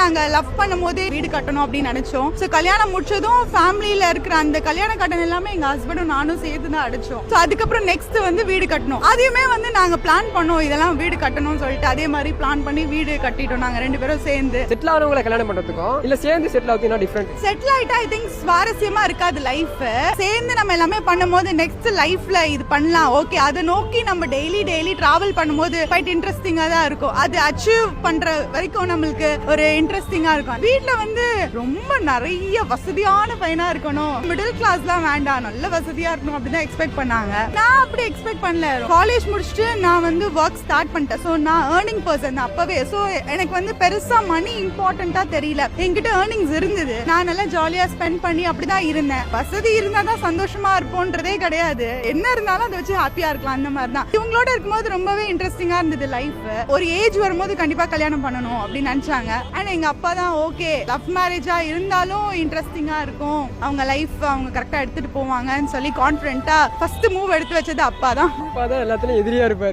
நாங்க லவ் பண்ணும்போதே வீடு கட்டணும் அப்படின்னு நினைச்சோம். சோ கல்யாணம் முடிச்சதும் ஃபேமிலியில இருக்கிற அந்த கல்யாண கடன் எல்லாமே எங்க ஹஸ்பண்டும் நானும் சேர்த்து தான் அடைச்சோம். சோ அதுக்கப்புறம் நெக்ஸ்ட் வந்து வீடு கட்டணும். அதையுமே வந்து நாங்க பிளான் பண்ணோம், இதெல்லாம் வீடு கட்டணும்னு சொல்லிட்டு அதே மாதிரி பிளான் பண்ணி வீடு கட்டிட்டோம் நாங்க 2 பேரும் சேர்ந்து. செட்டில் ஆனவங்களை கல்யாணம் பண்றதுக்கும் இல்ல சேர்ந்து செட்டில் ஆகுது என்ன டிஃபரண்ட்? செட்டில் ஆயிட்டா ஐ திங்க் சுவாரஸ்யமா இருக்காது லைஃப். சேர்ந்து நம்ம எல்லாமே பண்ணும்போது நெக்ஸ்ட் லைஃப்ல இது பண்ணலாம், ஓகே அதை நோக்கி நம்ம டெய்லி டிராவல் பண்ணும்போது குவைட் இன்ட்ரெஸ்டிங்கா தான் இருக்கும். அது அச்சீவ் பண்ற வரைக்கும் நம்மளுக்கு ஒரு இன்ட்ரெஸ்டிங்கா இருக்கும். வீட்ல வந்து ரொம்ப நிறைய வசதியான பையனா இருக்கணும், மிடில் கிளாஸ்லாம் வேண்டாம், நல்ல வசதியா இருக்கணும் அப்படிதான் எக்ஸ்பெக்ட் பண்ணாங்க. நான் அப்படி எக்ஸ்பெக்ட் பண்ணல. காலேஜ் முடிச்சுட்டு நான் வந்து ஒர்க் ஸ்டார்ட் பண்ணிட்டேன். சோ நான் ஏர்னிங் பர்சன் தான் அப்பவே. சோ எனக்கு வந்து பெருசா மணி இம்பார்ட்டன்ட்டா தெரியல. என்கிட்ட ஏர்னிங்ஸ் இருந்தது, நான் நல்லா ஜாலியா ஸ்பெண்ட் பண்ணி அப்படிதான் இருந்தேன். வசதி இருந்தா தான் சந்தோஷமா இருப்போன்றதே கிடையாது, என்ன இருந்தாலும் அதை வச்சு ஹாப்பியா இருக்கலாம் அந்த மாதிரி தான். இவங்களோட இருக்கும்போது ரொம்பவே இன்ட்ரெஸ்டிங்கா இருந்தது லைஃப். ஒரு ஏஜ் வரும்போது கண்டிப்பா கல்யாணம் பண்ணணும் அப்படின்னு நினைச்சாங்க. அண்ட் எங்க அப்பா தான் ஓகே லவ் மேரேஜா இருந்தாலும் இன்ட்ரெஸ்டிங்கா இருக்கும், அவங்க லைஃப் அவங்க கரெக்டா எடுத்துட்டு போவாங்கன்னு சொல்லி கான்ஃபிடென்ட்டா ஃபர்ஸ்ட் மூவ் எடுத்து வச்சது அப்பா தான். அப்பா தான் எல்லாத்துலயும் எதிரியா இருப்பாரு.